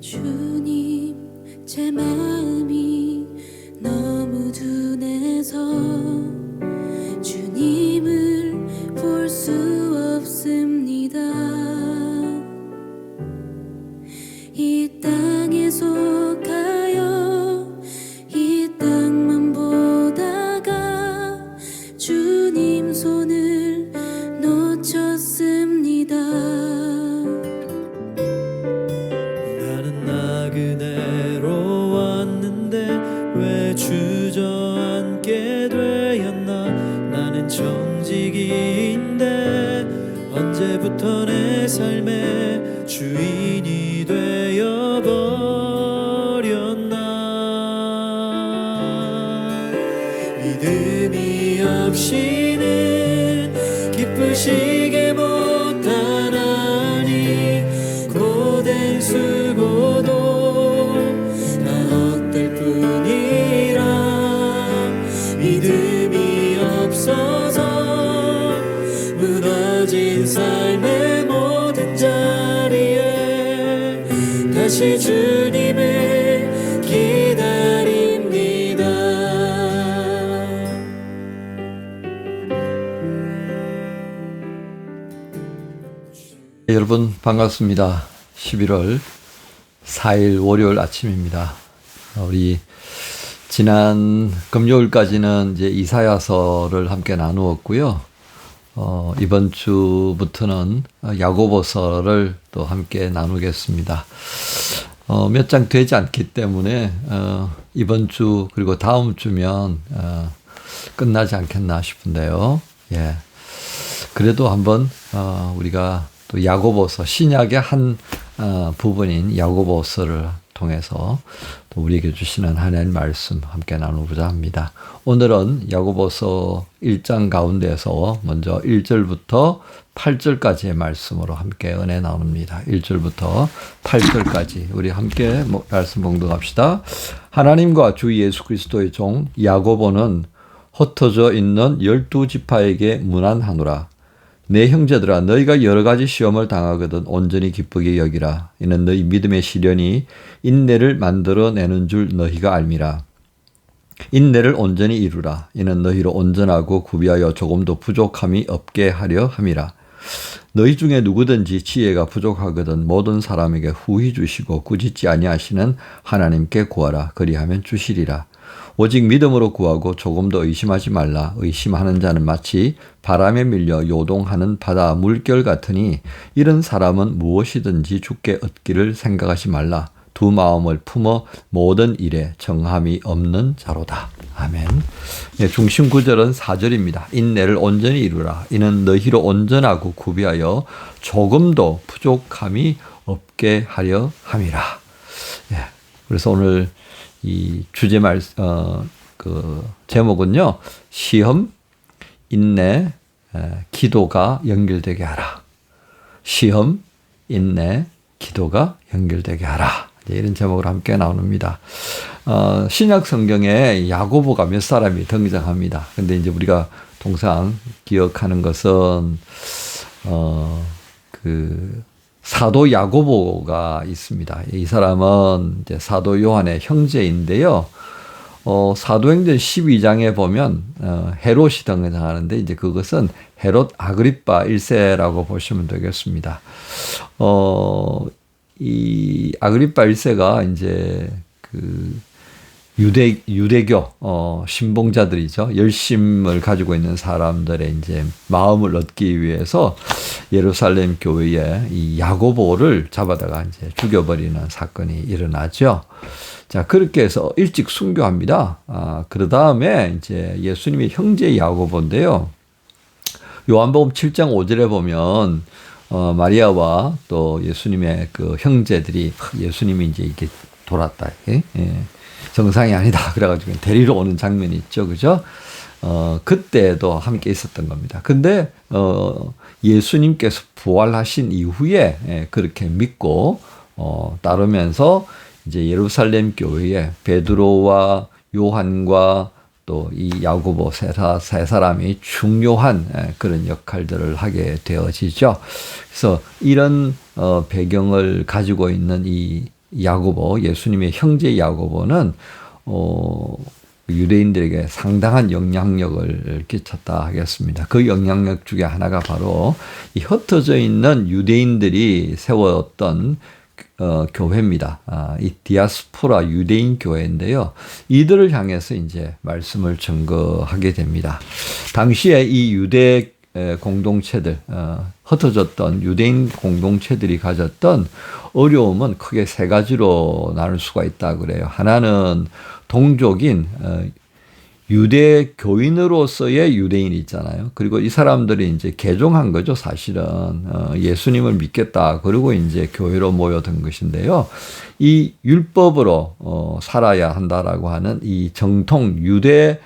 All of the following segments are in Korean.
주님, 제 마음이 너무 둔해서 주님을 볼 수 없습니다. 이 땅에 속하여 이 땅만 보다가 주님 손을 놓쳤습니다. 나는 나그네로 왔는데 왜 주저앉게 되었나. 나는 정직인데 언제부터 내 삶의 주인이 되어버렸나. 믿음이 없이는 기쁘시게 못하나니 고된 수고도 다 헛될 뿐이라. 믿음이 없어서 무너진 삶의 모든 자리에 다시 주님을 기다립니다. 여러분 반갑습니다. 11월 4일 월요일 아침입니다. 우리 지난 금요일까지는 이제 이사야서를 함께 나누었고요. 이번 주부터는 야고보서를 또 함께 나누겠습니다. 몇 장 되지 않기 때문에 이번 주 그리고 다음 주면 끝나지 않겠나 싶은데요. 예. 그래도 한번 우리가 또 야고보서 신약의 한 부분인 야고보서를 통해서 또 우리에게 주시는 하나님의 말씀 함께 나누고자 합니다. 오늘은 야고보서 1장 가운데서 먼저 1절부터 8절까지의 말씀으로 함께 은혜 나눕니다. 1절부터 8절까지 우리 함께 말씀 봉독합시다. 하나님과 주 예수 그리스도의 종 야고보는 흩어져 있는 12지파에게 문안하노라. 내 형제들아, 너희가 여러 가지 시험을 당하거든 온전히 기쁘게 여기라. 이는 너희 믿음의 시련이 인내를 만들어내는 줄 너희가 알미라. 인내를 온전히 이루라. 이는 너희로 온전하고 구비하여 조금도 부족함이 없게 하려 함이라. 너희 중에 누구든지 지혜가 부족하거든 모든 사람에게 후히 주시고 꾸짖지 아니하시는 하나님께 구하라. 그리하면 주시리라. 오직 믿음으로 구하고 조금도 의심하지 말라. 의심하는 자는 마치 바람에 밀려 요동하는 바다 물결 같으니 이런 사람은 무엇이든지 주께 얻기를 생각하지 말라. 두 마음을 품어 모든 일에 정함이 없는 자로다. 아멘. 네, 중심 구절은 4절입니다. 인내를 온전히 이루라. 이는 너희로 온전하고 구비하여 조금도 부족함이 없게 하려 함이라. 네, 그래서 오늘 이 주제 제목은요, 시험, 인내, 기도가 연결되게 하라. 시험, 인내, 기도가 연결되게 하라. 이런 제목으로 함께 나옵니다. 신약 성경에 야고보가 몇 사람이 등장합니다. 근데 이제 우리가 통상 기억하는 것은, 사도 야고보가 있습니다. 이 사람은 이제 사도 요한의 형제인데요. 사도행전 12장에 보면 헤롯이 등장하는데 이제 그것은 헤롯 아그리파 1세라고 보시면 되겠습니다. 이 아그리파 1세가 이제 유대교 신봉자들이죠. 열심을 가지고 있는 사람들의 이제 마음을 얻기 위해서 예루살렘 교회에 이 야고보를 잡아다가 이제 죽여버리는 사건이 일어나죠. 자, 그렇게 해서 일찍 순교합니다. 그 다음에 이제 예수님의 형제 야고보인데요. 요한복음 7장 5절에 보면 마리아와 또 예수님의 그 형제들이 예수님이 이제 이렇게 돌았다. 예? 정상이 아니다. 그래가지고 데리러 오는 장면이 있죠. 그죠? 그때도 함께 있었던 겁니다. 근데, 예수님께서 부활하신 이후에 그렇게 믿고, 따르면서 이제 예루살렘 교회에 베드로와 요한과 또 이 야고보 세 사람이 중요한 그런 역할들을 하게 되어지죠. 그래서 이런 배경을 가지고 있는 이 야고보, 예수님의 형제 야고보는 유대인들에게 상당한 영향력을 끼쳤다 하겠습니다. 그 영향력 중에 하나가 바로 이 흩어져 있는 유대인들이 세웠던 교회입니다. 이 디아스포라 유대인 교회인데요. 이들을 향해서 이제 말씀을 증거하게 됩니다. 당시에 이 유대 공동체들, 흩어졌던 유대인 공동체들이 가졌던 어려움은 크게 세 가지로 나눌 수가 있다 그래요. 하나는 동족인 유대 교인으로서의 유대인이 있잖아요. 그리고 이 사람들이 이제 개종한 거죠, 사실은. 예수님을 믿겠다. 그리고 이제 교회로 모여든 것인데요. 이 율법으로 살아야 한다라고 하는 이 정통 유대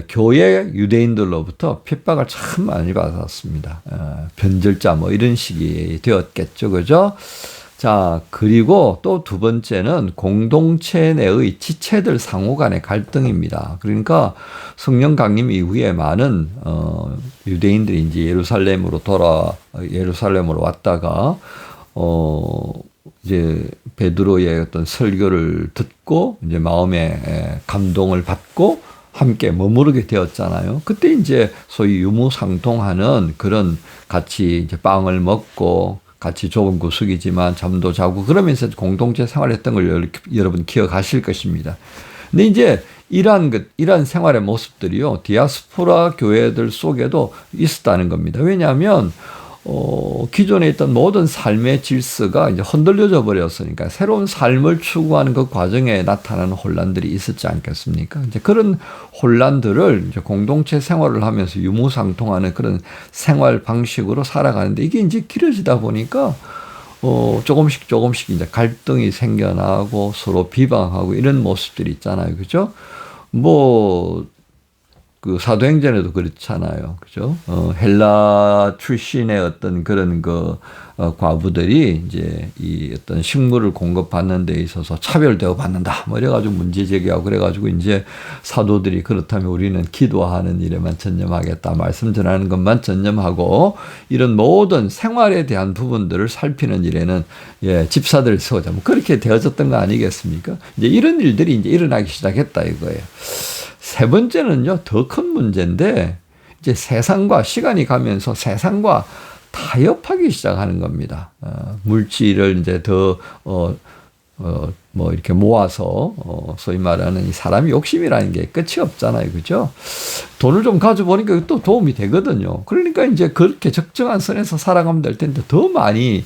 교회 유대인들로부터 핍박을 참 많이 받았습니다. 변절자 뭐 이런 식이 되었겠죠, 그죠? 자, 그리고 또 두 번째는 공동체 내의 지체들 상호 간의 갈등입니다. 그러니까 성령 강림 이후에 많은 유대인들이 이제 예루살렘으로 왔다가 이제 베드로의 어떤 설교를 듣고 이제 마음에 감동을 받고 함께 머무르게 되었잖아요. 그때 이제 소위 유무상통하는 그런 같이 이제 빵을 먹고 같이 좁은 구석이지만 잠도 자고 그러면서 공동체 생활했던 걸 여러분 기억하실 것입니다. 근데 이제 이러한 생활의 모습들이요, 디아스포라 교회들 속에도 있었다는 겁니다. 왜냐하면 기존에 있던 모든 삶의 질서가 이제 흔들려져 버렸으니까 새로운 삶을 추구하는 그 과정에 나타나는 혼란들이 있었지 않겠습니까? 이제 그런 혼란들을 이제 공동체 생활을 하면서 유무상통하는 그런 생활 방식으로 살아가는데 이게 이제 길어지다 보니까 조금씩 이제 갈등이 생겨나고 서로 비방하고 이런 모습들이 있잖아요. 그죠? 그 사도행전에도 그렇잖아요. 그죠? 헬라 출신의 어떤 그런 과부들이 이제 이 어떤 식물을 공급받는 데 있어서 차별 대우받는다. 뭐 이래가지고 문제 제기하고 그래가지고 이제 사도들이 그렇다면 우리는 기도하는 일에만 전념하겠다. 말씀 전하는 것만 전념하고 이런 모든 생활에 대한 부분들을 살피는 일에는 집사들을 세우자. 뭐 그렇게 되어졌던 거 아니겠습니까? 이제 이런 일들이 이제 일어나기 시작했다 이거예요. 세 번째는요, 더 큰 문제인데, 이제 세상과 시간이 가면서 세상과 타협하기 시작하는 겁니다. 물질을 이제 더, 이렇게 모아서, 소위 말하는 이 사람이 욕심이라는 게 끝이 없잖아요. 그죠? 돈을 좀 가져보니까 또 도움이 되거든요. 그러니까 이제 그렇게 적정한 선에서 살아가면 될 텐데 더 많이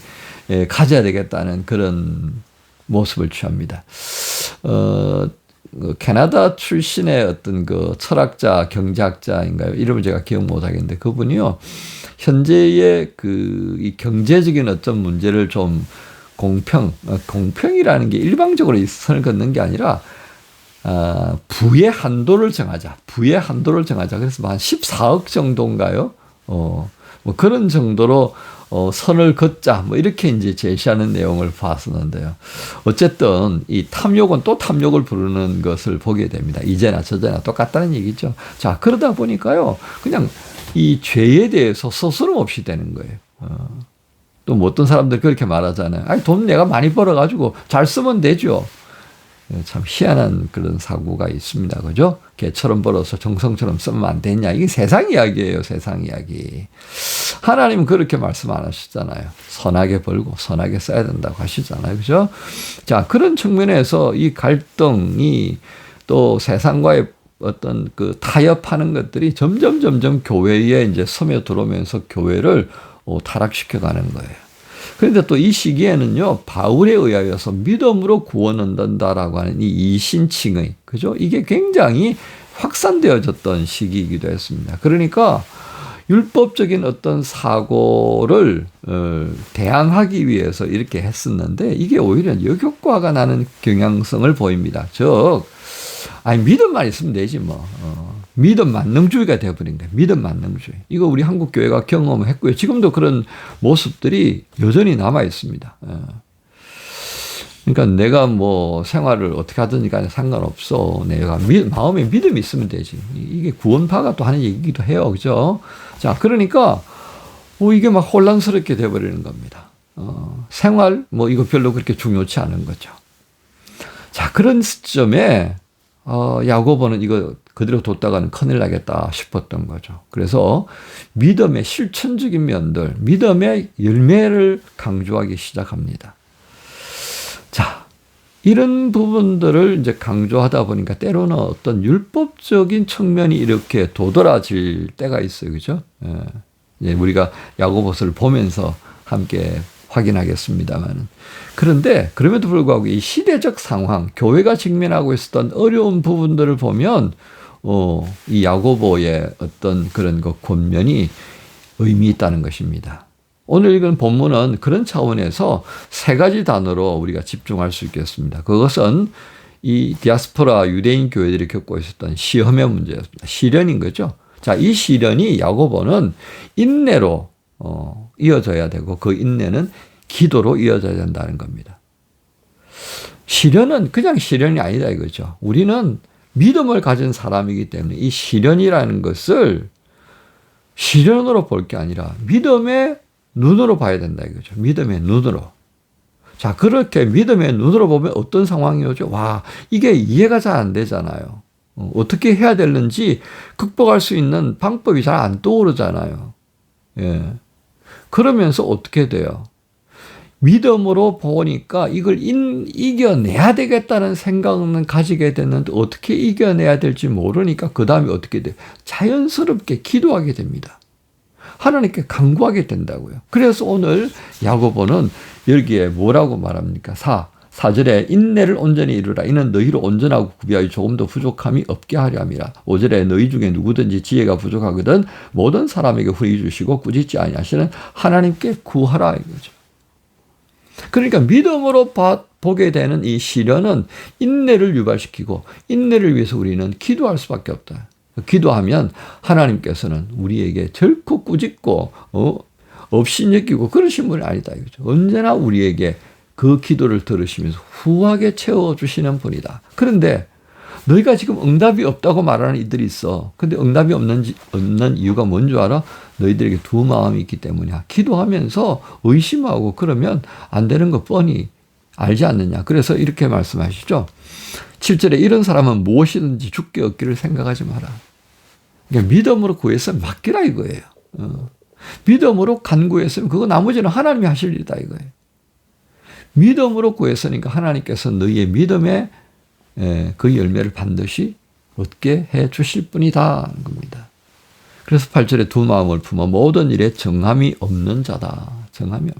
가져야 되겠다는 그런 모습을 취합니다. 캐나다 출신의 어떤 그 철학자, 경제학자인가요? 이름을 제가 기억 못 하겠는데 그분이요. 현재의 이 경제적인 어떤 문제를 좀 공평이라는 게 일방적으로 선을 긋는 게 아니라, 부의 한도를 정하자. 그래서 한 14억 정도인가요? 뭐 그런 정도로 선을 긋자, 뭐 이렇게 이제 제시하는 내용을 봤었는데요. 어쨌든 이 탐욕은 또 탐욕을 부르는 것을 보게 됩니다. 이제나 저제나 똑같다는 얘기죠. 자, 그러다 보니까요, 그냥 이 죄에 대해서 스스럼 없이 되는 거예요. 또 뭐 어떤 사람들 그렇게 말하잖아요. 아니, 돈 내가 많이 벌어가지고 잘 쓰면 되죠. 참 희한한 그런 사고가 있습니다. 그죠? 개처럼 벌어서 정성처럼 쓰면 안 되냐. 이게 세상 이야기예요. 세상 이야기. 하나님은 그렇게 말씀 안 하시잖아요. 선하게 벌고 선하게 써야 된다고 하시잖아요. 그죠? 자, 그런 측면에서 이 갈등이 또 세상과의 어떤 그 타협하는 것들이 점점 교회에 이제 스며들어오면서 교회를 타락시켜 가는 거예요. 그런데 또 이 시기에는요, 바울에 의하여서 믿음으로 구원 얻는다라고 하는 이 이신칭의, 그죠? 이게 굉장히 확산되어졌던 시기이기도 했습니다. 그러니까 율법적인 어떤 사고를 대항하기 위해서 이렇게 했었는데 이게 오히려 역효과가 나는 경향성을 보입니다. 즉, 믿음만 있으면 되지 뭐. 믿음 만능주의가 되어버린 거예요. 믿음 만능주의. 이거 우리 한국 교회가 경험했고요. 지금도 그런 모습들이 여전히 남아 있습니다. 그러니까 내가 뭐 생활을 어떻게 하든지 간에 상관없어. 내가 마음에 믿음이 있으면 되지. 이게 구원파가 또 하는 얘기기도 해요. 그죠? 자, 그러니까 이게 막 혼란스럽게 되어버리는 겁니다. 생활 뭐 이거 별로 그렇게 중요치 않은 거죠. 자, 그런 시점에 야고보는 이거 그대로 뒀다가는 큰일 나겠다 싶었던 거죠. 그래서 믿음의 실천적인 면들, 믿음의 열매를 강조하기 시작합니다. 자, 이런 부분들을 이제 강조하다 보니까 때로는 어떤 율법적인 측면이 이렇게 도드라질 때가 있어요. 그죠? 예, 우리가 야고보서를 보면서 함께 확인하겠습니다만. 그런데 그럼에도 불구하고 이 시대적 상황, 교회가 직면하고 있었던 어려운 부분들을 보면 이 야고보의 어떤 그런 그 권면이 의미 있다는 것입니다. 오늘 읽은 본문은 그런 차원에서 세 가지 단어로 우리가 집중할 수 있겠습니다. 그것은 이 디아스포라 유대인 교회들이 겪고 있었던 시험의 문제였습니다. 시련인 거죠. 자, 이 시련이 야고보는 인내로 이어져야 되고 그 인내는 기도로 이어져야 된다는 겁니다. 시련은 그냥 시련이 아니다 이거죠. 우리는 믿음을 가진 사람이기 때문에 이 시련이라는 것을 시련으로 볼 게 아니라 믿음의 눈으로 봐야 된다 이거죠. 믿음의 눈으로. 자, 그렇게 믿음의 눈으로 보면 어떤 상황이 오죠? 와, 이게 이해가 잘 안 되잖아요. 어떻게 해야 되는지 극복할 수 있는 방법이 잘 안 떠오르잖아요. 예. 그러면서 어떻게 돼요? 믿음으로 보니까 이걸 이겨내야 되겠다는 생각은 가지게 됐는데 어떻게 이겨내야 될지 모르니까 그 다음에 어떻게 돼요? 자연스럽게 기도하게 됩니다. 하나님께 간구하게 된다고요. 그래서 오늘 야고보는 여기에 뭐라고 말합니까? 4절에 인내를 온전히 이루라. 이는 너희로 온전하고 구비하여 조금도 부족함이 없게 하려 함이라. 5절에 너희 중에 누구든지 지혜가 부족하거든 모든 사람에게 후히 주시고 꾸짖지 아니하시는 하나님께 구하라 이거죠. 그러니까 믿음으로 보게 되는 이 시련은 인내를 유발시키고 인내를 위해서 우리는 기도할 수밖에 없다. 기도하면 하나님께서는 우리에게 결코 꾸짖고 업신여기고 그러신 분이 아니다 이거죠. 언제나 우리에게 그 기도를 들으시면서 후하게 채워주시는 분이다. 그런데 너희가 지금 응답이 없다고 말하는 이들이 있어. 근데 응답이 없는 이유가 뭔 줄 알아? 너희들에게 두 마음이 있기 때문이야. 기도하면서 의심하고 그러면 안 되는 거 뻔히 알지 않느냐. 그래서 이렇게 말씀하시죠. 7절에 이런 사람은 무엇이든지 죽게 얻기를 생각하지 마라. 그러니까 믿음으로 구했으면 맡기라 이거예요. 믿음으로 간구했으면 그거 나머지는 하나님이 하실 일이다 이거예요. 믿음으로 구했으니까 하나님께서 너희의 믿음의 그 열매를 반드시 얻게 해 주실 분이다 겁니다. 그래서 8절에 두 마음을 품어 모든 일에 정함이 없는 자다. 정함이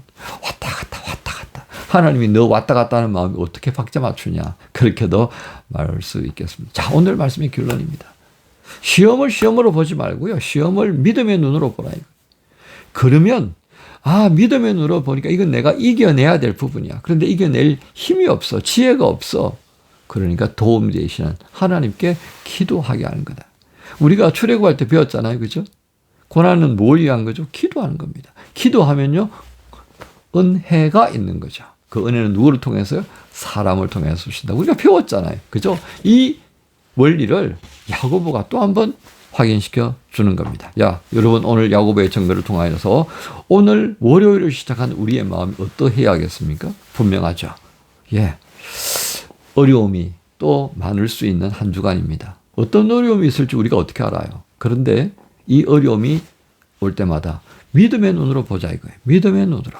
왔다 갔다. 하나님이 너 왔다 갔다 하는 마음이 어떻게 박자 맞추냐. 그렇게도 말할 수 있겠습니다. 자, 오늘 말씀의 결론입니다. 시험을 시험으로 보지 말고요. 시험을 믿음의 눈으로 보라. 그러면 믿음의 눈으로 보니까 이건 내가 이겨내야 될 부분이야. 그런데 이겨낼 힘이 없어. 지혜가 없어. 그러니까 도움이 되시는 하나님께 기도하게 하는 거다. 우리가 출애굽할 때 배웠잖아요. 그죠? 고난은 뭘 위한 거죠? 기도하는 겁니다. 기도하면요. 은혜가 있는 거죠. 그 은혜는 누구를 통해서요? 사람을 통해서 주신다. 우리가 배웠잖아요. 그죠? 이 원리를 야고보가 또 한번 확인시켜 주는 겁니다. 여러분 오늘 야고보의 증거를 통하여서 오늘 월요일을 시작한 우리의 마음이 어떠해야 하겠습니까? 분명하죠. 어려움이 또 많을 수 있는 한 주간입니다. 어떤 어려움이 있을지 우리가 어떻게 알아요? 그런데 이 어려움이 올 때마다 믿음의 눈으로 보자 이거예요. 믿음의 눈으로.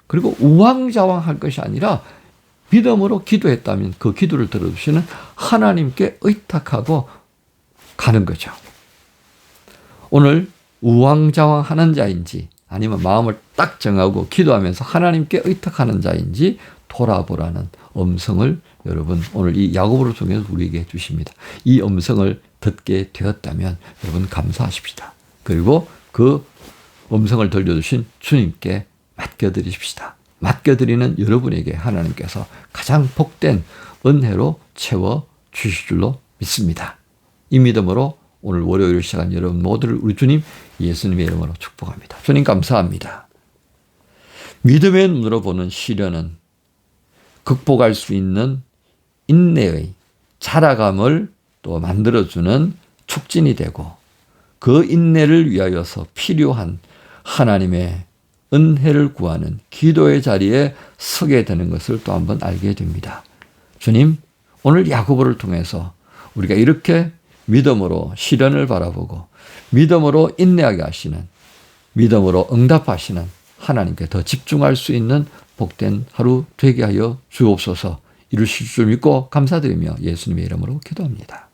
그리고 우왕좌왕할 것이 아니라 믿음으로 기도했다면 그 기도를 들어주시는 하나님께 의탁하고 가는 거죠. 오늘 우왕좌왕하는 자인지 아니면 마음을 딱 정하고 기도하면서 하나님께 의탁하는 자인지 돌아보라는 음성을 여러분 오늘 이 야고보를 통해서 우리에게 주십니다. 이 음성을 듣게 되었다면 여러분 감사하십시다. 그리고 그 음성을 들려주신 주님께 맡겨드리십시다. 맡겨드리는 여러분에게 하나님께서 가장 복된 은혜로 채워주실 줄로 믿습니다. 이 믿음으로 오늘 월요일을 시작한 여러분 모두를 우리 주님 예수님의 이름으로 축복합니다. 주님 감사합니다. 믿음의 눈으로 보는 시련은 극복할 수 있는 인내의 자라감을 또 만들어주는 촉진이 되고 그 인내를 위하여서 필요한 하나님의 은혜를 구하는 기도의 자리에 서게 되는 것을 또 한번 알게 됩니다. 주님, 오늘 야고보를 통해서 우리가 이렇게 믿음으로 시련을 바라보고 믿음으로 인내하게 하시는, 믿음으로 응답하시는 하나님께 더 집중할 수 있는 복된 하루 되게 하여 주옵소서. 이루실 줄 믿고 감사드리며 예수님의 이름으로 기도합니다.